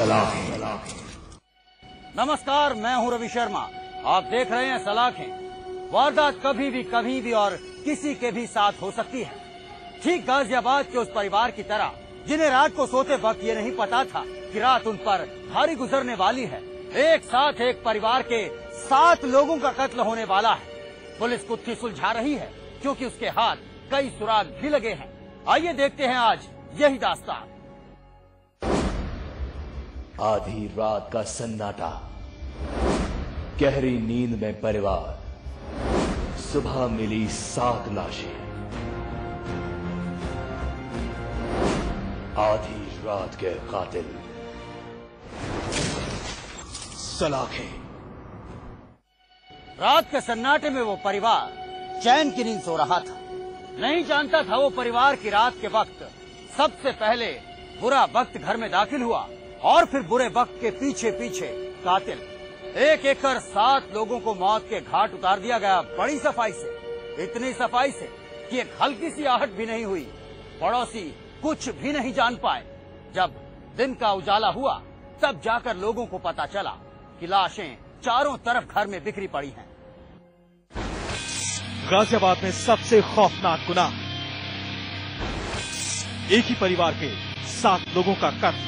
सलाखें। नमस्कार, मैं हूं रवि शर्मा। आप देख रहे हैं सलाखें। वारदात कभी भी कभी भी और किसी के भी साथ हो सकती है। ठीक गाजियाबाद के उस परिवार की तरह जिन्हें रात को सोते वक्त ये नहीं पता था कि रात उन पर भारी गुजरने वाली है। एक साथ एक परिवार के 7 लोगों का कत्ल होने वाला है। पुलिस गुत्थी सुलझा रही है क्योंकि उसके हाथ कई सुराग भी लगे हैं। आइए देखते हैं आज यही दास्तान। आधी रात का सन्नाटा, गहरी नींद में परिवार, सुबह मिली 7 लाशें। आधी रात के कातिल। सलाखें। रात के सन्नाटे में वो परिवार चैन की नींद सो रहा था। नहीं जानता था वो परिवार की रात के वक्त सबसे पहले बुरा वक्त घर में दाखिल हुआ और फिर बुरे वक्त के पीछे पीछे कातिल। एक एक कर 7 लोगों को मौत के घाट उतार दिया गया, बड़ी सफाई से। इतनी सफाई से कि एक हल्की सी आहट भी नहीं हुई। पड़ोसी कुछ भी नहीं जान पाए। जब दिन का उजाला हुआ तब जाकर लोगों को पता चला कि लाशें चारों तरफ घर में बिखरी पड़ी हैं। गाजियाबाद में सबसे खौफनाक गुनाह, एक ही परिवार के 7 लोगों का कत्ल।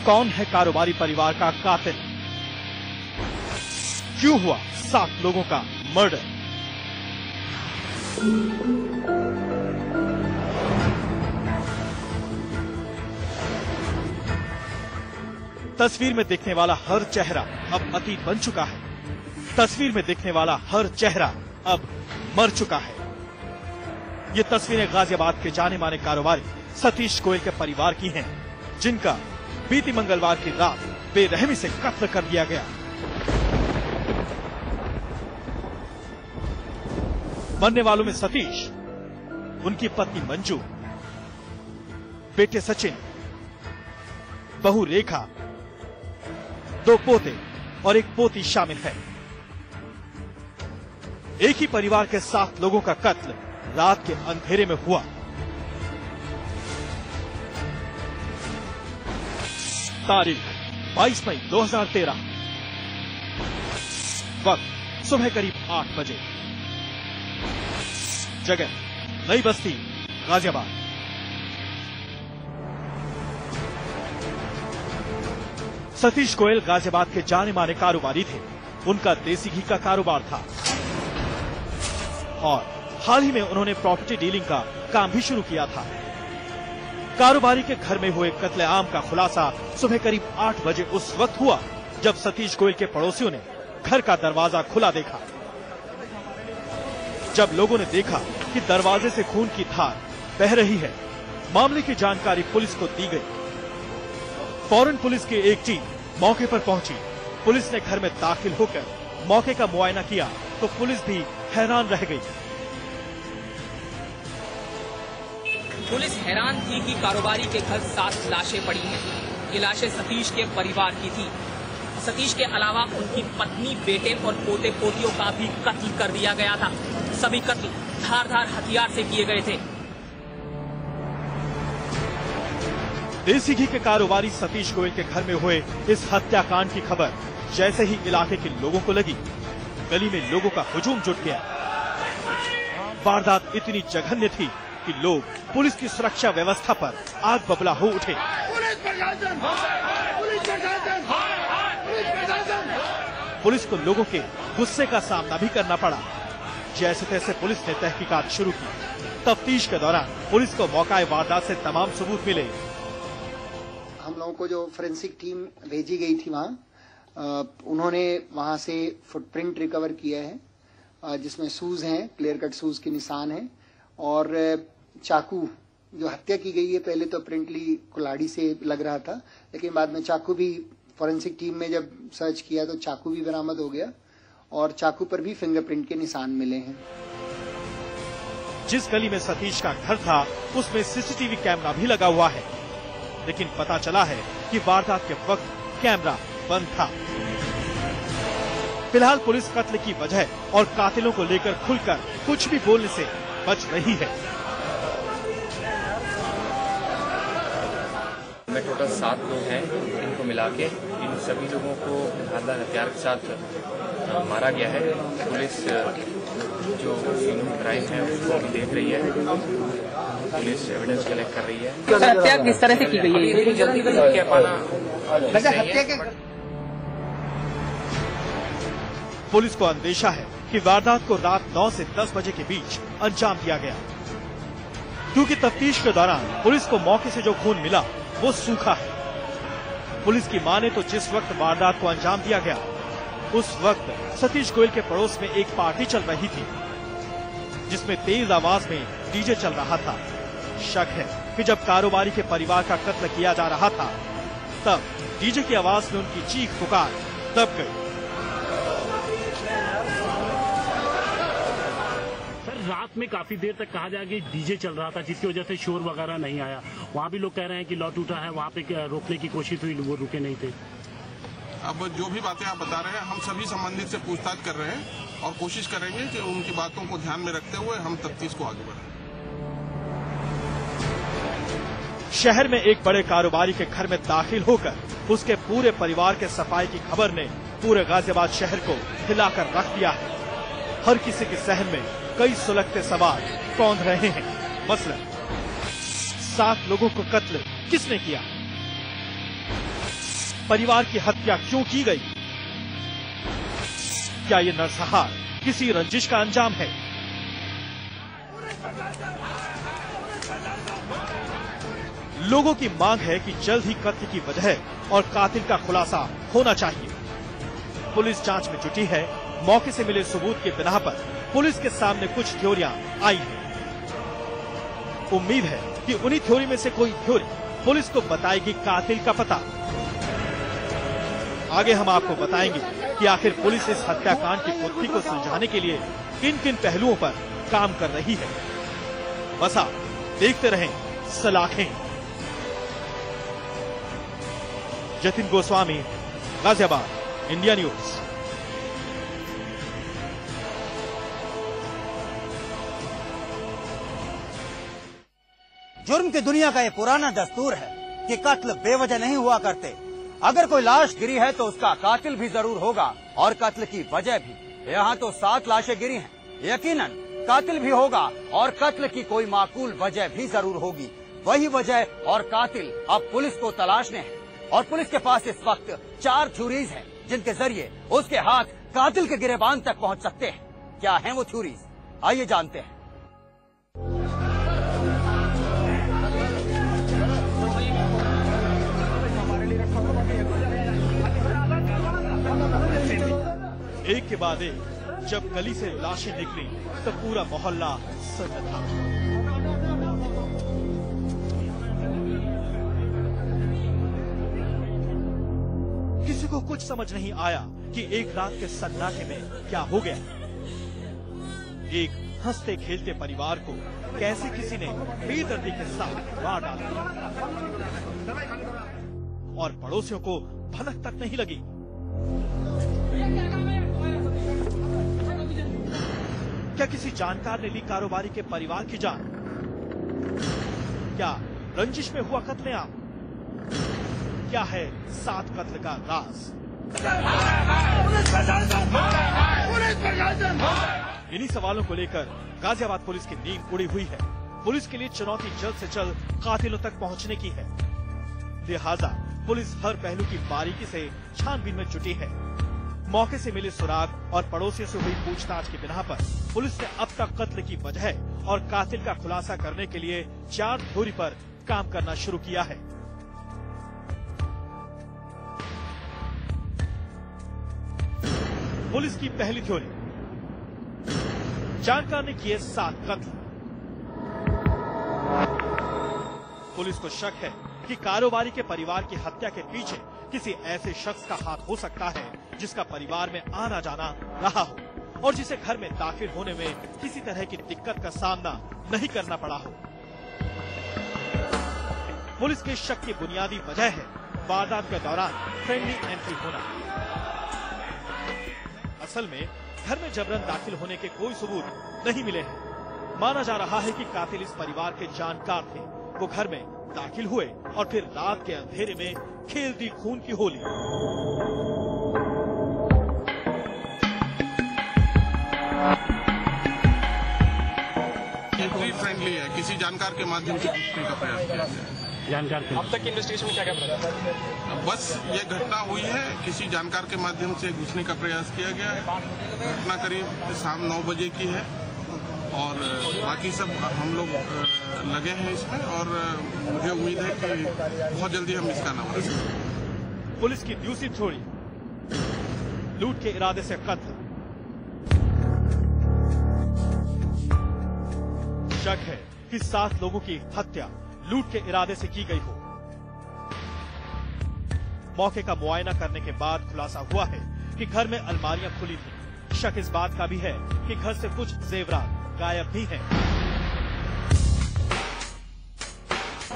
कौन है कारोबारी परिवार का कातिल? क्यों हुआ 7 लोगों का मर्डर? तस्वीर में दिखने वाला हर चेहरा अब अतीत बन चुका है। तस्वीर में दिखने वाला हर चेहरा अब मर चुका है। ये तस्वीरें गाजियाबाद के जाने माने कारोबारी सतीश गोयल के परिवार की हैं, जिनका बीती मंगलवार की रात बेरहमी से कत्ल कर दिया गया। मरने वालों में सतीश, उनकी पत्नी मंजू, बेटे सचिन, बहू रेखा, 2 पोते और 1 पोती शामिल है। एक ही परिवार के 7 लोगों का कत्ल रात के अंधेरे में हुआ। तारीख 22 मई 2013, वक्त सुबह करीब 8 बजे। जगह नई बस्ती, गाजियाबाद। सतीश गोयल गाजियाबाद के जाने माने कारोबारी थे। उनका देसी घी का कारोबार था और हाल ही में उन्होंने प्रॉपर्टी डीलिंग का काम भी शुरू किया था। कारोबारी के घर में हुए कत्लेआम का खुलासा सुबह करीब 8 बजे उस वक्त हुआ जब सतीश गोयल के पड़ोसियों ने घर का दरवाजा खुला देखा। जब लोगों ने देखा कि दरवाजे से खून की धार बह रही है, मामले की जानकारी पुलिस को दी गई। फौरन पुलिस की एक टीम मौके पर पहुंची। पुलिस ने घर में दाखिल होकर मौके का मुआयना किया तो पुलिस भी हैरान रह गई। पुलिस हैरान थी कि कारोबारी के घर 7 लाशें पड़ी हैं। ये लाशें सतीश के परिवार की थी। सतीश के अलावा उनकी पत्नी, बेटे और पोते पोतियों का भी कत्ल कर दिया गया था। सभी कत्ल धारदार हथियार से किए गए थे। देसी घी के कारोबारी सतीश गोयल के घर में हुए इस हत्याकांड की खबर जैसे ही इलाके के लोगों को लगी, गली में लोगों का हुजूम जुट गया। वारदात इतनी जघन्य थी कि लोग पुलिस की सुरक्षा व्यवस्था पर आग बबूला हो उठे। पुलिस को लोगों के गुस्से का सामना भी करना पड़ा। जैसे तैसे पुलिस ने तहकीकात शुरू की। तफ्तीश के दौरान पुलिस को मौका वारदात से तमाम सबूत मिले। हम लोगों को जो फोरेंसिक टीम भेजी गई थी वहाँ, उन्होंने वहाँ से फुटप्रिंट रिकवर किया है, जिसमें शूज हैं, क्लियर कट शूज के निशान हैं और चाकू जो हत्या की गई है। पहले तो प्रिंटली कुल्हाड़ी से लग रहा था, लेकिन बाद में चाकू भी फोरेंसिक टीम में जब सर्च किया तो चाकू भी बरामद हो गया और चाकू पर भी फिंगरप्रिंट के निशान मिले हैं। जिस गली में सतीश का घर था उसमें सीसीटीवी कैमरा भी लगा हुआ है, लेकिन पता चला है कि वारदात के वक्त कैमरा बंद था। फिलहाल पुलिस कत्ल की वजह और कातिलों को लेकर खुलकर कुछ भी बोलने से बच रही है। मेट्रो टोटल 7 लोग हैं, इनको मिला के इन सभी लोगों को धारदार हथियार के साथ मारा गया है। पुलिस जो सीन ऑफ क्राइम है उसको अभी देख रही है, पुलिस एविडेंस कलेक्ट कर रही है। हत्या किस तरह से की गई है? इतनी जल्दी तो नहीं कह पाना। पुलिस को अंदेशा है कि वारदात को रात 9 से 10 बजे के बीच अंजाम दिया गया, क्योंकि तफ्तीश के दौरान पुलिस को मौके से जो खून मिला वो सूखा है। पुलिस की माने तो जिस वक्त वारदात को अंजाम दिया गया उस वक्त सतीश गोयल के पड़ोस में एक पार्टी चल रही थी, जिसमें तेज आवाज में डीजे चल रहा था। शक है कि जब कारोबारी के परिवार का कत्ल किया जा रहा था तब डीजे की आवाज में उनकी चीख पुकार दब गई। रात में काफी देर तक कहा जाए कि डीजे चल रहा था, जिसकी वजह से शोर वगैरह नहीं आया। वहाँ भी लोग कह रहे हैं कि लौ टूटा है, वहाँ पे रोकने की कोशिश हुई, वो रुके नहीं थे। अब जो भी बातें आप बता रहे हैं हम सभी संबंधित से पूछताछ कर रहे हैं और कोशिश करेंगे कि उनकी बातों को ध्यान में रखते हुए हम तफ्तीश को आगे बढ़ाएं। शहर में एक बड़े कारोबारी के घर में दाखिल होकर उसके पूरे परिवार के सफाई की खबर ने पूरे गाजियाबाद शहर को हिलाकर रख दिया है। हर किसी के सहन में कई सुलगते सवाल कौंध रहे हैं। मसलन 7 लोगों को कत्ल किसने किया? परिवार की हत्या क्यों की गई? क्या ये नरसंहार किसी रंजिश का अंजाम है? लोगों की मांग है कि जल्द ही कत्ल की वजह और कातिल का खुलासा होना चाहिए। पुलिस जांच में जुटी है। मौके से मिले सबूत के बिना पर पुलिस के सामने कुछ थ्योरियां आई हैं। उम्मीद है कि उन्हीं थ्योरी में से कोई थ्योरी पुलिस को बताएगी कातिल का पता। आगे हम आपको बताएंगे कि आखिर पुलिस इस हत्याकांड की गुत्थी को सुलझाने के लिए किन किन पहलुओं पर काम कर रही है। बस आप देखते रहें सलाखें। Jatin Goswami, Ghaziabad, India news. जुर्म की दुनिया का ये पुराना दस्तूर है कि कत्ल बेवजह नहीं हुआ करते। अगर कोई लाश गिरी है तो उसका कातिल भी जरूर होगा और कत्ल की वजह भी। यहाँ तो 7 लाशें गिरी हैं, यकीनन कातिल भी होगा और कत्ल की कोई माकूल वजह भी जरूर होगी। वही वजह और कातिल अब पुलिस को तलाशने हैं और पुलिस के पास इस वक्त 4 थ्योरीज हैं जिनके जरिए उसके हाथ कातिल के गिरेबान तक पहुँच सकते हैं। क्या हैं वो थ्योरीज? आइए जानते हैं। एक के बाद एक जब गली से लाशें निकली तो पूरा मोहल्ला सन्न था। किसी को कुछ समझ नहीं आया कि एक रात के सन्नाटे में क्या हो गया। एक हंसते खेलते परिवार को कैसे किसी ने बेदर्दी के साथ मार डाला और पड़ोसियों को भनक तक नहीं लगी। क्या किसी जानकार ने ली कारोबारी के परिवार की जान? क्या रंजिश में हुआ कत्लेआम? क्या है 7 कत्ल का राज? इन्हीं सवालों को लेकर गाजियाबाद पुलिस की नींद उड़ी हुई है। पुलिस के लिए चुनौती जल्द से जल्द कातिलों तक पहुंचने की है। लिहाजा पुलिस हर पहलू की बारीकी से छानबीन में जुटी है। मौके से मिले सुराग और पड़ोसियों से हुई पूछताछ के बिना पर पुलिस ने अब तक कत्ल की वजह और कातिल का खुलासा करने के लिए 4 थ्योरी पर काम करना शुरू किया है। पुलिस की पहली थ्योरी, जानकार ने किए 7 कत्ल। पुलिस को शक है कि कारोबारी के परिवार की हत्या के पीछे किसी ऐसे शख्स का हाथ हो सकता है जिसका परिवार में आना जाना रहा हो और जिसे घर में दाखिल होने में किसी तरह की दिक्कत का सामना नहीं करना पड़ा हो। पुलिस के शक की बुनियादी वजह है वारदात के दौरान फ्रेंडली एंट्री होना। असल में घर में जबरन दाखिल होने के कोई सबूत नहीं मिले हैं। माना जा रहा है कि कातिल इस परिवार के जानकार थे वो घर में दाखिल हुए और फिर रात के अंधेरे में खेल दी खून की होली। फ्रेंडली है, किसी जानकार के माध्यम से पूछने का प्रयास किया गया। जानकार अब तक की इन्वेस्टिगेशन में क्या क्या पता? बस ये घटना हुई है, किसी जानकार के माध्यम से घुसने का प्रयास किया गया है। घटना करीब शाम 9 बजे की है और बाकी सब हम लोग लगे हैं इसमें और मुझे उम्मीद है कि बहुत जल्दी हम इसका नाम रख सकेंगे। पुलिस की दूसरी थ्योरी, लूट के इरादे से कत्ल। शक है कि 7 लोगों की हत्या लूट के इरादे से की गई हो। मौके का मुआयना करने के बाद खुलासा हुआ है कि घर में अलमारियां खुली थी। शक इस बात का भी है कि घर से कुछ जेवरात गायब भी हैं।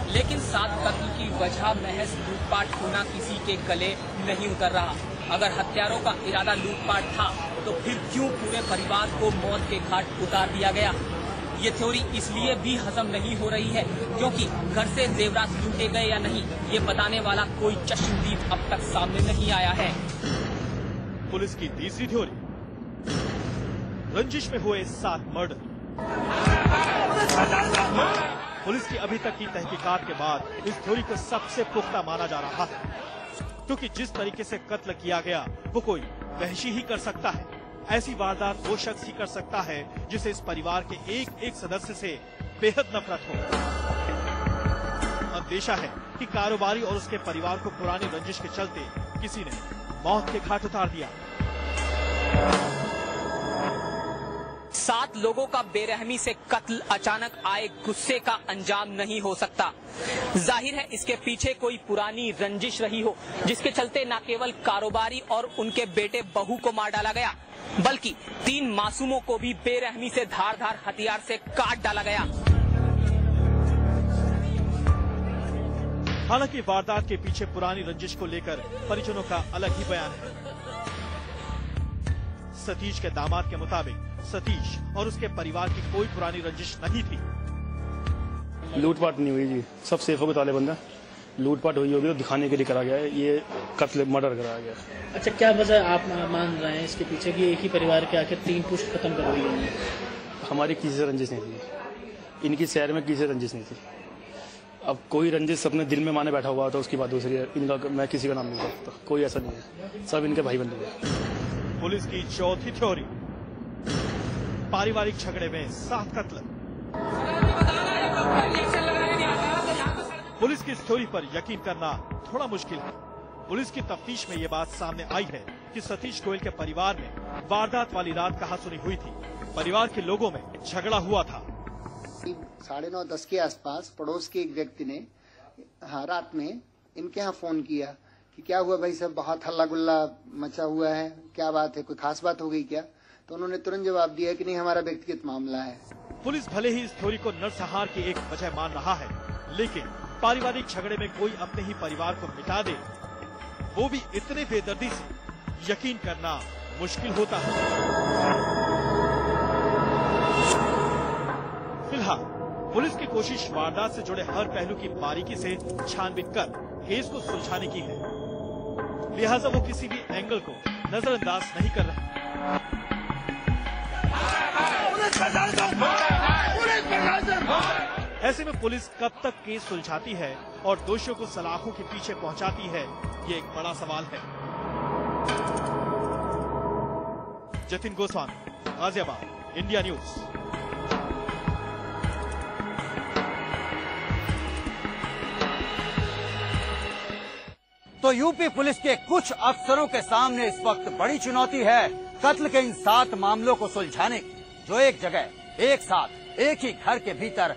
लेकिन 7 कत्ल की वजह महज लूटपाट होना किसी के गले नहीं उतर रहा। अगर हत्यारों का इरादा लूटपाट था तो फिर क्यों पूरे परिवार को मौत के घाट उतार दिया गया? ये थ्योरी इसलिए भी हजम नहीं हो रही है क्योंकि घर से जेवरात लूटे गए या नहीं, ये बताने वाला कोई चश्मदीद अब तक सामने नहीं आया है। पुलिस की तीसरी थ्योरी, रंजिश में हुए 7 मर्डर। पुलिस की अभी तक की तहकीकात के बाद इस थ्योरी को सबसे पुख्ता माना जा रहा है क्योंकि जिस तरीके से कत्ल किया गया वो कोई वहशी ही कर सकता है। ऐसी वारदात वो शख्स ही कर सकता है जिसे इस परिवार के एक सदस्य से बेहद नफरत हो। अंदेशा है कि कारोबारी और उसके परिवार को पुरानी रंजिश के चलते किसी ने मौत के घाट उतार दिया। 7 लोगों का बेरहमी से कत्ल अचानक आए गुस्से का अंजाम नहीं हो सकता। जाहिर है इसके पीछे कोई पुरानी रंजिश रही हो जिसके चलते न केवल कारोबारी और उनके बेटे बहू को मार डाला गया बल्कि 3 मासूमों को भी बेरहमी से धारदार हथियार से काट डाला गया। हालांकि वारदात के पीछे पुरानी रंजिश को लेकर परिजनों का अलग ही बयान है। सतीश के दामाद के मुताबिक सतीश और उसके परिवार की कोई पुरानी रंजिश नहीं थी। लूटपाट नहीं हुई जी, सब सेफ हो गए ताले बंदा। लूटपाट हुई होगी तो दिखाने के लिए करा गया है, ये कत्ल मर्डर कराया गया। अच्छा, क्या वजह आप मान रहे हैं इसके पीछे कि एक ही परिवार के आखिर 3 पुश्त खत्म कर दी गई? हमारी किसी से रंजिश नहीं थी, इनकी शहर में किसी से रंजिश नहीं थी। अब कोई रंजिश अपने दिल में माने बैठा हुआ था उसकी बात दूसरी है। इनका मैं किसी का नाम नहीं सकता, कोई ऐसा नहीं है, सब इनके भाई बंधु हैं। पुलिस की चौथी थ्योरी, पारिवारिक झगड़े में 7 कत्ल। पुलिस की इस थ्योरी पर यकीन करना थोड़ा मुश्किल है। पुलिस की तफ्तीश में ये बात सामने आई है कि सतीश गोयल के परिवार में वारदात वाली रात कहां सुनी हुई थी। परिवार के लोगों में झगड़ा हुआ था। 9:30-10 के आसपास पड़ोस के एक व्यक्ति ने रात में इनके यहाँ फोन किया कि क्या हुआ भाई साहब, बहुत हल्ला गुल्ला मचा हुआ है, क्या बात है, कोई खास बात हो गई क्या? तो उन्होंने तुरंत जवाब दिया कि नहीं, हमारा व्यक्तिगत मामला है। पुलिस भले ही इस थ्योरी को नरसंहार की एक वजह मान रहा है लेकिन पारिवारिक झगड़े में कोई अपने ही परिवार को मिटा दे, वो भी इतने बेदर्दी से, यकीन करना मुश्किल होता है। फिलहाल पुलिस की कोशिश वारदात से जुड़े हर पहलू की बारीकी से छानबीन कर केस को सुलझाने की है, लिहाजा वो किसी भी एंगल को नजरअंदाज नहीं कर रहे। ऐसे में पुलिस कब तक केस सुलझाती है और दोषियों को सलाखों के पीछे पहुंचाती है, ये एक बड़ा सवाल है। Jatin Goswami, Ghaziabad, India news. तो यूपी पुलिस के कुछ अफसरों के सामने इस वक्त बड़ी चुनौती है कत्ल के इन 7 मामलों को सुलझाने की, जो एक जगह, एक साथ, एक ही घर के भीतर